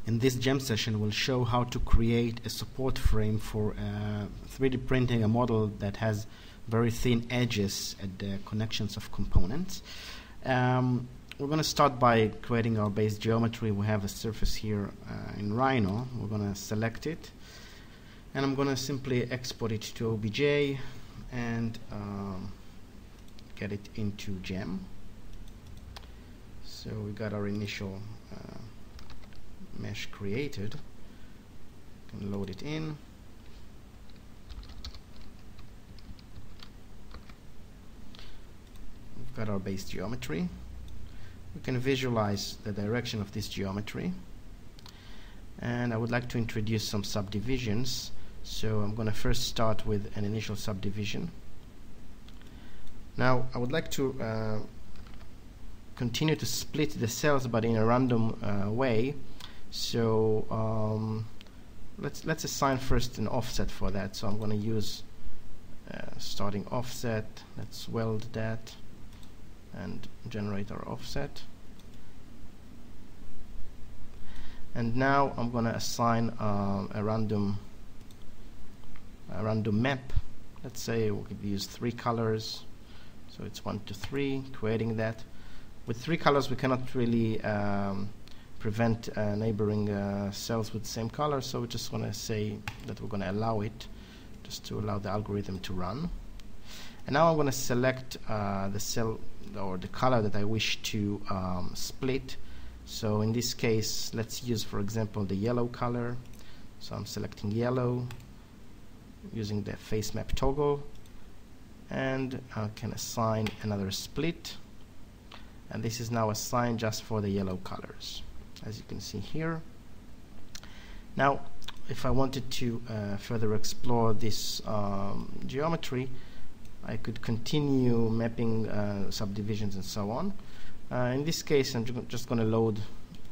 In this gem session, we'll show how to create a support frame for 3D printing a model that has very thin edges at the connections of components. We're going to start by creating our base geometry. We have a surface here in Rhino. We're going to select it, and I'm going to simply export it to OBJ and get it into gem. So we got our initial mesh created. Can load it in. We've got our base geometry. We can visualize the direction of this geometry, and I would like to introduce some subdivisions. So I'm going to first start with an initial subdivision. Now I would like to continue to split the cells, but in a random way. So let's assign first an offset for that. So I'm going to use starting offset. Let's weld that and generate our offset. And now I'm going to assign a random map. Let's say we could use 3 colors. So it's 1 to 3, creating that. With 3 colors, we cannot really prevent neighboring cells with the same color, so we just want to say that we're going to allow it, just to allow the algorithm to run. And now I'm going to select the cell or the color that I wish to split. So in this case, let's use, for example, the yellow color. So I'm selecting yellow using the face map toggle, and I can assign another split. And this is now assigned just for the yellow colors, as you can see here. Now, if I wanted to further explore this geometry, I could continue mapping subdivisions and so on. In this case, I'm just going to load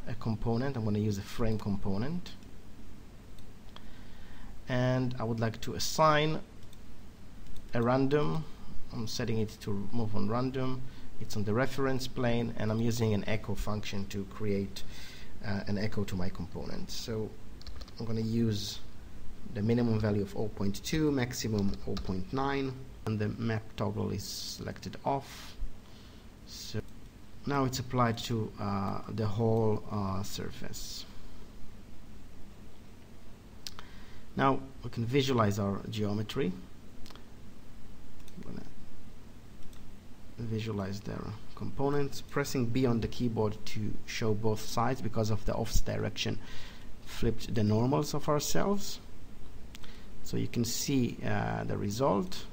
a component. I'm going to use a frame component. And I would like to assign a random. I'm setting it to move on random. It's on the reference plane, and I'm using an echo function to create an echo to my component. So I'm going to use the minimum value of 0.2, maximum 0.9, and the map toggle is selected off. So now it's applied to the whole surface. Now we can visualize our geometry. I'm going to visualize their components, pressing B on the keyboard to show both sides because of the offset direction flipped the normals of our cells. So you can see the result,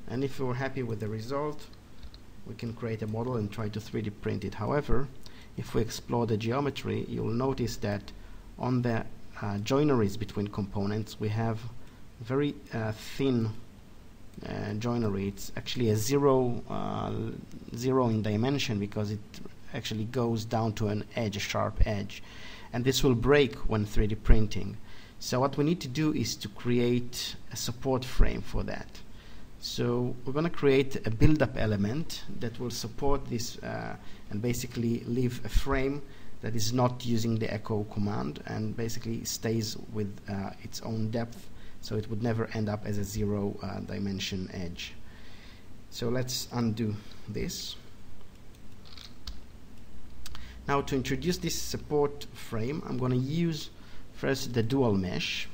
and if we're happy with the result, we can create a model and try to 3D print it. However, if we explore the geometry, you'll notice that on the joineries between components we have very thin joinery. It's actually a zero in dimension because it actually goes down to an edge, a sharp edge, and this will break when 3D printing. So what we need to do is to create a support frame for that. So we're going to create a build-up element that will support this and basically leave a frame that is not using the echo command and basically stays with its own depth, so it would never end up as a 0 dimension edge. So let's undo this. Now to introduce this support frame, I'm going to use first the dual mesh.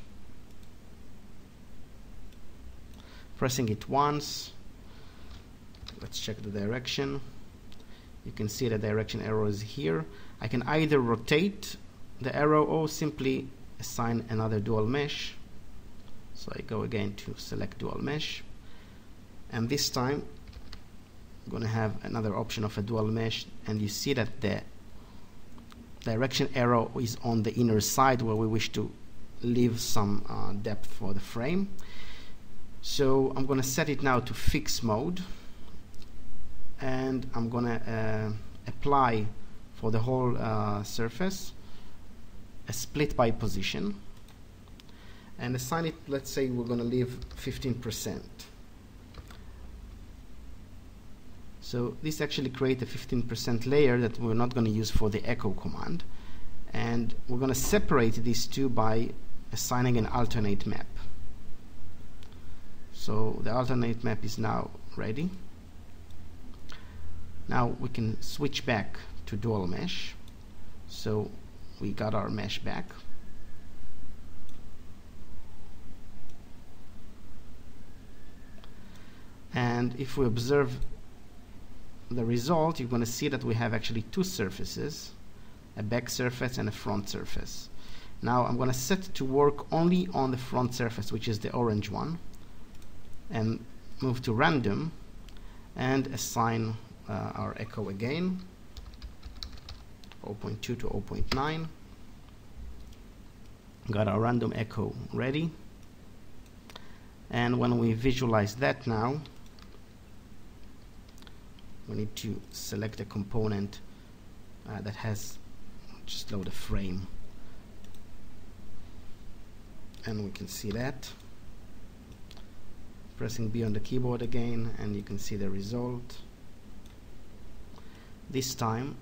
Pressing it once, let's check the direction. You can see the direction arrow is here. I can either rotate the arrow or simply assign another dual mesh. So I go again to select dual mesh, and this time I'm going to have another option of a dual mesh, and you see that the direction arrow is on the inner side where we wish to leave some depth for the frame. So I'm going to set it now to fix mode, and I'm going to apply for the whole surface a split by position, and assign it, let's say we're going to leave 15%. So this actually creates a 15% layer that we're not going to use for the echo command, and we're going to separate these two by assigning an alternate map. So the alternate map is now ready. Now we can switch back to dual mesh. So we got our mesh back. And if we observe the result, you're going to see that we have actually two surfaces, a back surface and a front surface. Now I'm going to set to work only on the front surface, which is the orange one, and move to random and assign our echo again, 0.2 to 0.9. Got our random echo ready, and when we visualize that now, we need to select a component that has, just load a frame, and we can see that. Pressing B on the keyboard again, and you can see the result. This time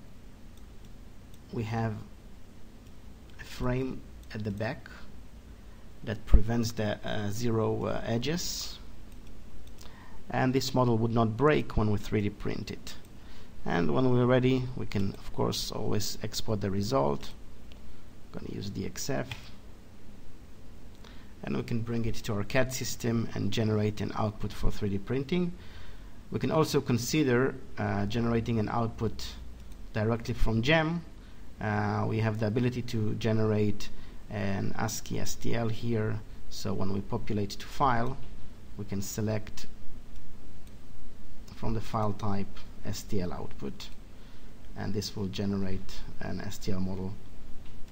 we have a frame at the back that prevents the zero edges, and this model would not break when we 3D print it. And when we're ready, we can of course always export the result. I'm going to use DXF, and we can bring it to our CAD system and generate an output for 3D printing. We can also consider generating an output directly from GEM. We have the ability to generate an ASCII STL here, so when we populate to file, we can select from the file type STL output, and this will generate an STL model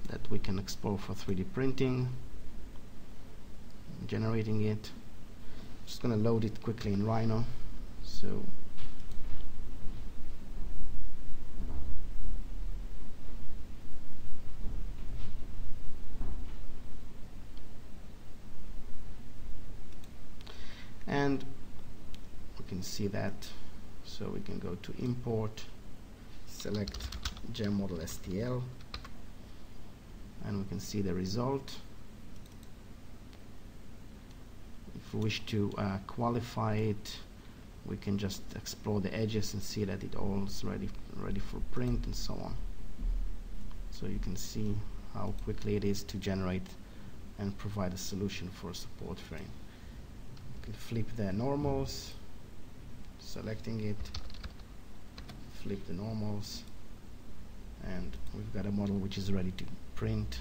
that we can explore for 3D printing. Generating it. Just going to load it quickly in Rhino. So and we can see that. So we can go to import, select GEM model STL, and we can see the result. If we wish to qualify it, we can just explore the edges and see that it all is ready for print and so on. So you can see how quickly it is to generate and provide a solution for a support frame. You can flip the normals, selecting it, flip the normals, and we've got a model which is ready to print.